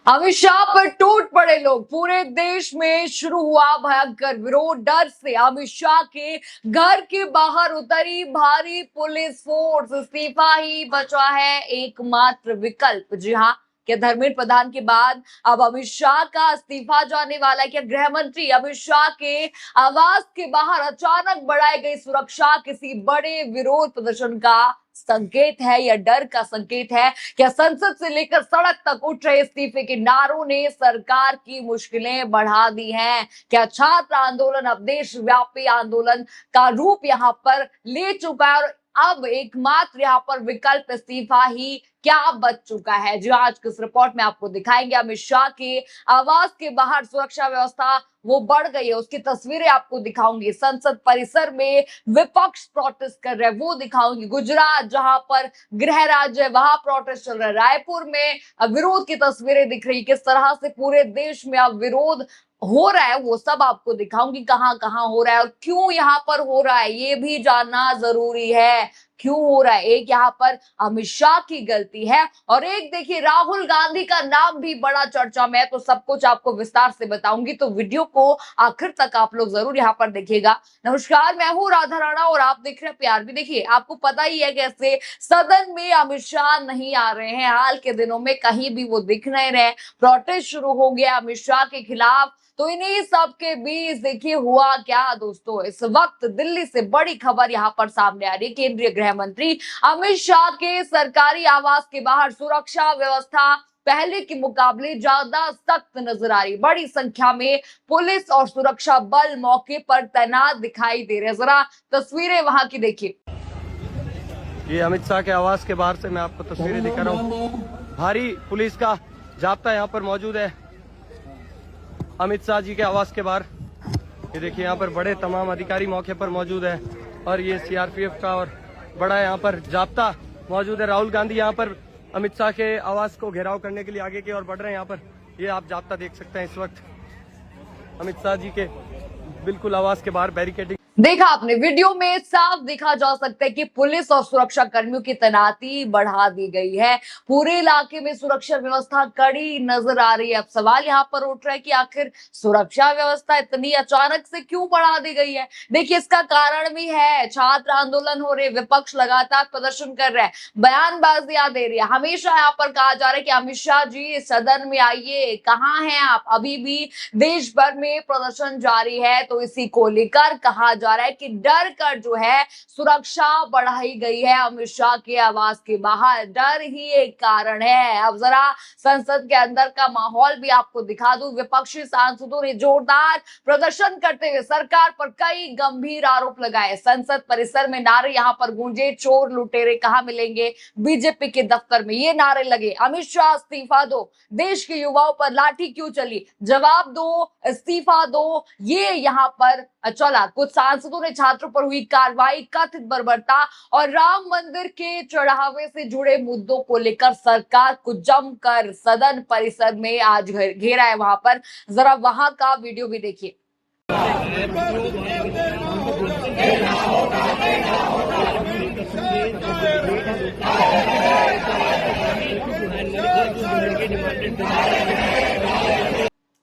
अमित शाह पर टूट पड़े लोग। पूरे देश में शुरू हुआ भयंकर विरोध। डर से अमित शाह के घर के बाहर उतरी भारी पुलिस फोर्स। इस्तीफा ही बचा है एकमात्र विकल्प। जी हाँ, क्या धर्मेंद्र प्रधान के बाद अब अमित शाह का इस्तीफा जाने वाला है? क्या गृह मंत्री अमित शाह के आवास के बाहर अचानक बढ़ाई गई सुरक्षा किसी बड़े विरोध प्रदर्शन का संकेत है या डर का संकेत है? क्या संसद से लेकर सड़क तक उठ रहे इस्तीफे के नारों ने सरकार की मुश्किलें बढ़ा दी हैं? क्या छात्र आंदोलन अब देशव्यापी आंदोलन का रूप यहाँ पर ले चुका है और अब एकमात्र यहाँ पर विकल्प इस्तीफा ही क्या बच चुका है? जो आज की इस रिपोर्ट में आपको दिखाएंगे। अमित शाह के आवास के बाहर सुरक्षा व्यवस्था वो बढ़ गई है, उसकी तस्वीरें आपको दिखाऊंगी। संसद परिसर में विपक्ष प्रोटेस्ट कर रहे हैं, वो दिखाऊंगी। गुजरात जहां पर गृह राज्य है वहां प्रोटेस्ट चल रहा है। रायपुर में विरोध की तस्वीरें दिख रही, किस तरह से पूरे देश में अब विरोध हो रहा है वो सब आपको दिखाऊंगी। कहां कहां हो रहा है और क्यों यहाँ पर हो रहा है ये भी जानना जरूरी है। क्यों हो रहा है? एक यहाँ पर अमित शाह की गलती है और एक देखिए राहुल गांधी का नाम भी बड़ा चर्चा में है। तो सब कुछ आपको विस्तार से बताऊंगी, तो वीडियो को आखिर तक आप लोग जरूर यहाँ पर देखिएगा। नमस्कार, मैं हूँ राधा राणा और आप देख रहे हैं प्यार भी। देखिए, आपको पता ही है कैसे सदन में अमित शाह नहीं आ रहे हैं। हाल के दिनों में कहीं भी वो दिख नहीं रहे। प्रोटेस्ट शुरू हो गया अमित शाह के खिलाफ। तो इन्हीं सब के बीच देखिए हुआ क्या दोस्तों। इस वक्त दिल्ली से बड़ी खबर यहाँ पर सामने आ रही है। केंद्रीय गृह मंत्री अमित शाह के सरकारी आवास के बाहर सुरक्षा व्यवस्था पहले के मुकाबले ज्यादा सख्त नजर आ रही। बड़ी संख्या में पुलिस और सुरक्षा बल मौके पर तैनात दिखाई दे रहे हैं। जरा तस्वीरें वहां की देखिए। ये अमित शाह के आवास के बाहर से मैं आपको तस्वीरें दिखा रहा हूँ। भारी पुलिस का जाब्ता यहाँ पर मौजूद है अमित शाह जी के आवास के बाहर। ये देखिए, यहाँ पर बड़े तमाम अधिकारी मौके पर मौजूद है और ये सीआरपीएफ का और बड़ा यहाँ पर जाब्ता मौजूद है। राहुल गांधी यहाँ पर अमित शाह के आवास को घेराव करने के लिए आगे की ओर बढ़ रहे हैं। यहाँ पर ये आप जाब्ता देख सकते हैं। इस वक्त अमित शाह जी के बिल्कुल आवास के बाहर बैरिकेडिंग देखा आपने, वीडियो में साफ देखा जा सकता है कि पुलिस और सुरक्षा कर्मियों की तैनाती बढ़ा दी गई है। पूरे इलाके में सुरक्षा व्यवस्था कड़ी नजर आ रही है। अब सवाल यहाँ पर उठ रहा है कि आखिर सुरक्षा व्यवस्था इतनी अचानक से क्यों बढ़ा दी गई है? देखिए, इसका कारण भी है। छात्र आंदोलन हो रहे, विपक्ष लगातार प्रदर्शन कर रहा है, बयानबाजियां दे रही है। हमेशा यहाँ पर कहा जा रहा है कि अमित शाह जी सदन में आइए, कहाँ हैं आप? अभी भी देश भर में प्रदर्शन जारी है। तो इसी को लेकर कहा जा रहा है कि डर कर जो है सुरक्षा बढ़ाई गई है अमित शाह के आवास के बाहर। डर ही एक कारण है। अब जरा संसद के अंदर का माहौल भी आपको दिखा दूं। विपक्षी सांसदों ने जोरदार प्रदर्शन करते हुए सरकार पर कई गंभीर आरोप लगाए। संसद परिसर में नारे यहाँ पर गूंजे, चोर लुटेरे कहाँ मिलेंगे? बीजेपी के दफ्तर में ये नारे लगे, अमित शाह इस्तीफा दो, देश के युवाओं पर लाठी क्यों चली, जवाब दो, इस्तीफा दो, ये यहाँ पर चला। कुछ सांसदों ने छात्रों पर हुई कार्रवाई, कथित बर्बरता और राम मंदिर के चढ़ावे से जुड़े मुद्दों को लेकर सरकार को जमकर सदन परिसर में आज घेरा है। वहां पर जरा वहां का वीडियो भी देखिए।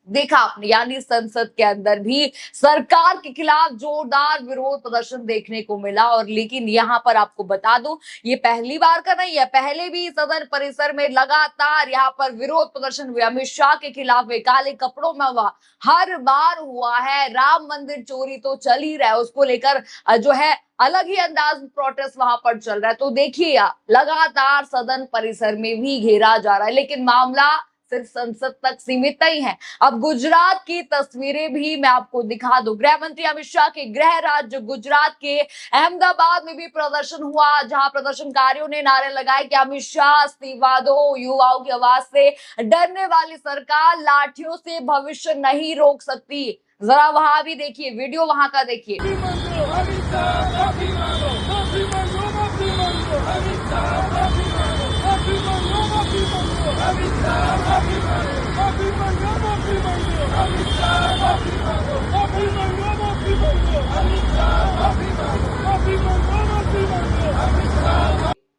देखा आपने, यानी संसद के अंदर भी सरकार के खिलाफ जोरदार विरोध प्रदर्शन देखने को मिला। और लेकिन यहाँ पर आपको बता दूं, ये पहली बार का नहीं है। पहले भी सदन परिसर में लगातार यहाँ पर विरोध प्रदर्शन हुए। अमित शाह के खिलाफ वे काले कपड़ों में हुआ, हर बार हुआ है। राम मंदिर चोरी तो चल ही रहा है, उसको लेकर जो है अलग ही अंदाज में प्रोटेस्ट वहां पर चल रहा है। तो देखिए, लगातार सदन परिसर में भी घेरा जा रहा है, लेकिन मामला सिर्फ संसद तक सीमित नहीं है। अब गुजरात की तस्वीरें भी मैं आपको दिखा दूं। गृह मंत्री अमित शाह के गृह राज्य गुजरात के अहमदाबाद में भी प्रदर्शन हुआ, जहां प्रदर्शनकारियों ने नारे लगाए कि अमित शाह इस्तीफा दो। युवाओं की आवाज से डरने वाली सरकार लाठियों से भविष्य नहीं रोक सकती। जरा वहां भी देखिए, वीडियो वहां का देखिए।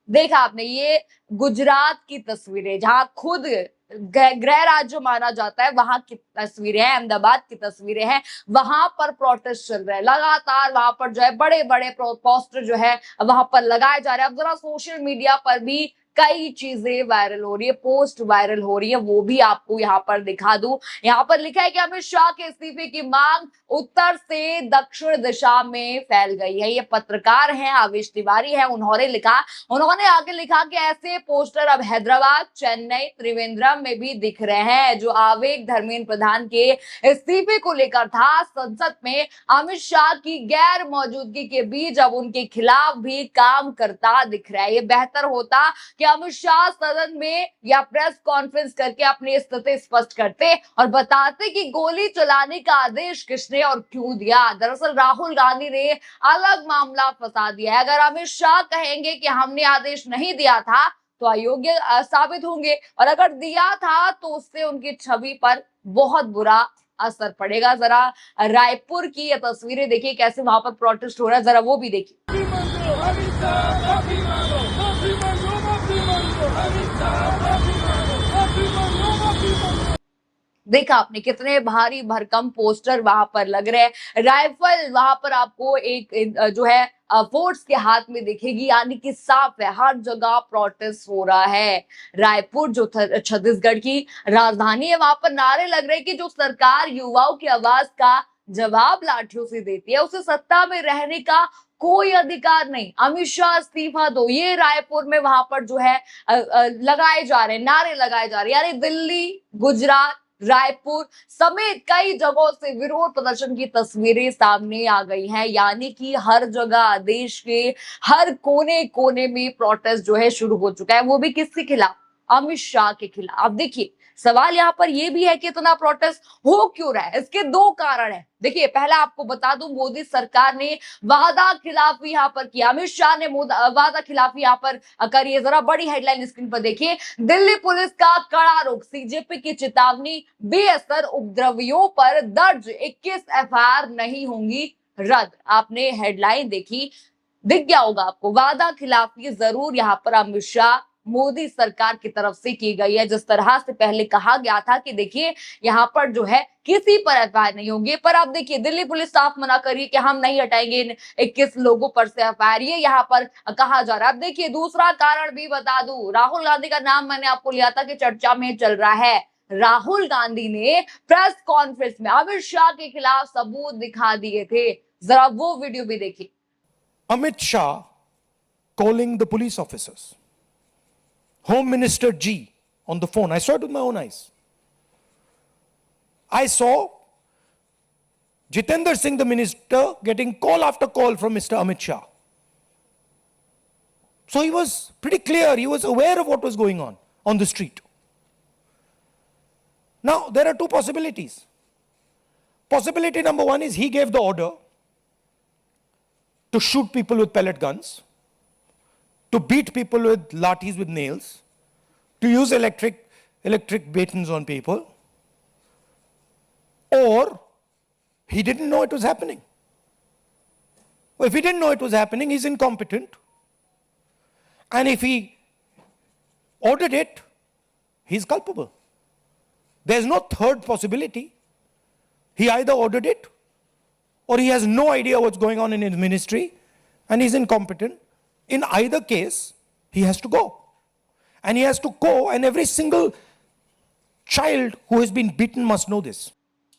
देखा आपने, ये गुजरात की तस्वीरें जहां खुद गृह राज्य माना जाता है, वहां की तस्वीरें हैं, अहमदाबाद की तस्वीरें हैं। वहां पर प्रोटेस्ट चल रहे हैं लगातार, वहां पर जो है बड़े बड़े पोस्टर जो है वहां पर लगाए जा रहे हैं। अब जरा सोशल मीडिया पर भी कई चीजें वायरल हो रही है, पोस्ट वायरल हो रही है, वो भी आपको यहाँ पर दिखा दूं। यहाँ पर लिखा है कि अमित शाह के इस्तीफे की मांग उत्तर से दक्षिण दिशा में फैल गई है। ये पत्रकार हैं, आवेश तिवारी है, उन्होंने आगे लिखा कि ऐसे पोस्टर अब हैदराबाद, चेन्नई, त्रिवेंद्रम में भी दिख रहे हैं। जो आवेग धर्मेंद्र प्रधान के इस्तीफे को लेकर था, संसद में अमित शाह की गैर मौजूदगी के बीच अब उनके खिलाफ भी काम करता दिख रहा है। ये बेहतर होता कि अमित शाह सदन में या प्रेस कॉन्फ्रेंस करके अपनी स्थिति स्पष्ट करते और बताते कि गोली चलाने का आदेश किसने और क्यों दिया। दरअसल राहुल गांधी ने अलग मामला फंसा दिया है। अगर अमित शाह कहेंगे कि हमने आदेश नहीं दिया था तो अयोग्य साबित होंगे, और अगर दिया था तो उससे उनकी छवि पर बहुत बुरा असर पड़ेगा। जरा रायपुर की ये तस्वीरें देखिए, कैसे वहां पर प्रोटेस्ट हो रहा है, जरा वो भी देखिए। देखा आपने कितने भारी भरकम पोस्टर वहां पर लग रहे हैं। राइफल वहां पर आपको एक जो है फोर्स के हाथ में दिखेगी, यानी कि साफ है हर जगह प्रोटेस्ट हो रहा है। रायपुर जो छत्तीसगढ़ की राजधानी है, वहां पर नारे लग रहे हैं कि जो सरकार युवाओं की आवाज का जवाब लाठियों से देती है, उसे सत्ता में रहने का कोई अधिकार नहीं। अमित शाह इस्तीफा दो, ये रायपुर में वहां पर जो है लगाए जा रहे हैं, नारे लगाए जा रहे हैं। यानी दिल्ली, गुजरात, रायपुर समेत कई जगहों से विरोध प्रदर्शन की तस्वीरें सामने आ गई हैं। यानी कि हर जगह देश के हर कोने कोने में प्रोटेस्ट जो है शुरू हो चुका है, वो भी किसके खिलाफ? अमित शाह के खिलाफ। अब देखिए सवाल यहाँ पर यह भी है कि इतना प्रोटेस्ट हो क्यों रहा है? इसके दो कारण है। देखिए पहला आपको बता दूं, मोदी सरकार ने वादा खिलाफी यहाँ पर किया, अमित शाह ने वादा खिलाफी यहाँ पर करी है। जरा बड़ी हेडलाइन स्क्रीन पर देखिए, दिल्ली पुलिस का कड़ा रुख, सीजेपी की चेतावनी, बेअसर उपद्रवियों पर दर्ज 21 एफआईआर नहीं होंगी रद्द। आपने हेडलाइन देखी, दिख गया होगा आपको, वादा खिलाफी जरूर यहाँ पर अमित शाह मोदी सरकार की तरफ से की गई है। जिस तरह से पहले कहा गया था कि देखिए यहाँ पर जो है किसी पर एफआईआर नहीं होंगे, पर अब देखिए दिल्ली पुलिस साफ मना कर रही है कि हम नहीं हटाएंगे इन 21 लोगों पर से एफआईआर, ये यहाँ पर कहा जा रहा है। अब देखिए दूसरा कारण भी बता दूं, राहुल गांधी का नाम मैंने आपको लिया था कि चर्चा में चल रहा है। राहुल गांधी ने प्रेस कॉन्फ्रेंस में अमित शाह के खिलाफ सबूत दिखा दिए थे, जरा वो वीडियो भी देखिए। Amit Shah calling the police officers. Home Minister G on the phone. I saw it with my own eyes. I saw Jitendra Singh, the minister, getting call after call from Mr. Amit Shah. So he was pretty clear. He was aware of what was going on the street. Now, there are two possibilities. Possibility number one is he gave the order to shoot people with pellet guns, to beat people with lathis with nails, to use electric batons on people, or he didn't know it was happening. Well, if he didn't know it was happening, he's incompetent. And if he ordered it, he's culpable. There's no third possibility. He either ordered it, or he has no idea what's going on in his ministry, and he's incompetent. In either case, he has to go. And he has to go, and every single child who has been beaten must know this.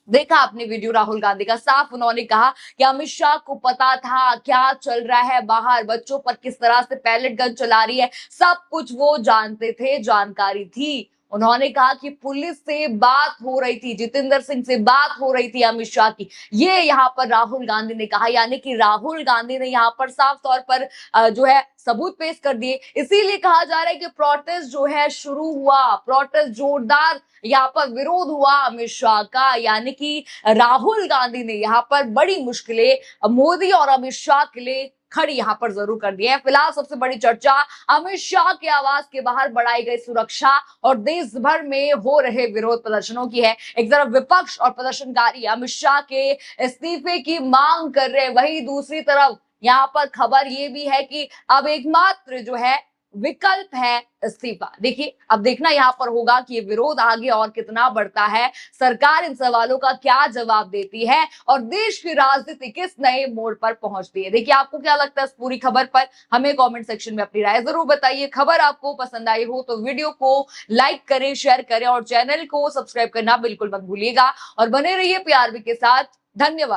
देखा आपने video Rahul Gandhi का, साफ उन्होंने कहा कि अमित शाह को पता था क्या चल रहा है बाहर, बच्चों पर किस तरह से पैलेट गन चला रही है, सब कुछ वो जानते थे, जानकारी थी। उन्होंने कहा कि पुलिस से बात हो रही थी, जितेंद्र सिंह से बात हो रही थी अमित शाह की, ये यहाँ पर राहुल गांधी ने कहा। यानी कि राहुल गांधी ने यहाँ पर साफ तौर पर जो है सबूत पेश कर दिए। इसीलिए कहा जा रहा है कि प्रोटेस्ट जो है शुरू हुआ, प्रोटेस्ट जोरदार यहाँ पर विरोध हुआ अमित शाह का। यानी कि राहुल गांधी ने यहाँ पर बड़ी मुश्किलें मोदी और अमित शाह के लिए खड़ी यहाँ पर जरूर कर दी है। फिलहाल सबसे बड़ी चर्चा अमित शाह के आवास के बाहर बढ़ाई गई सुरक्षा और देश भर में हो रहे विरोध प्रदर्शनों की है। एक तरफ विपक्ष और प्रदर्शनकारी अमित शाह के इस्तीफे की मांग कर रहे हैं, वहीं दूसरी तरफ यहाँ पर खबर ये भी है कि अब एकमात्र जो है विकल्प है इस्तीफा। देखिए अब देखना यहां पर होगा कि ये विरोध आगे और कितना बढ़ता है, सरकार इन सवालों का क्या जवाब देती है और देश की राजनीति किस नए मोड़ पर पहुंचती है। देखिए आपको क्या लगता है इस पूरी खबर पर, हमें कमेंट सेक्शन में अपनी राय जरूर बताइए। खबर आपको पसंद आई हो तो वीडियो को लाइक करें, शेयर करें और चैनल को सब्सक्राइब करना बिल्कुल मत भूलिएगा और बने रहिए पीआरबी के साथ। धन्यवाद।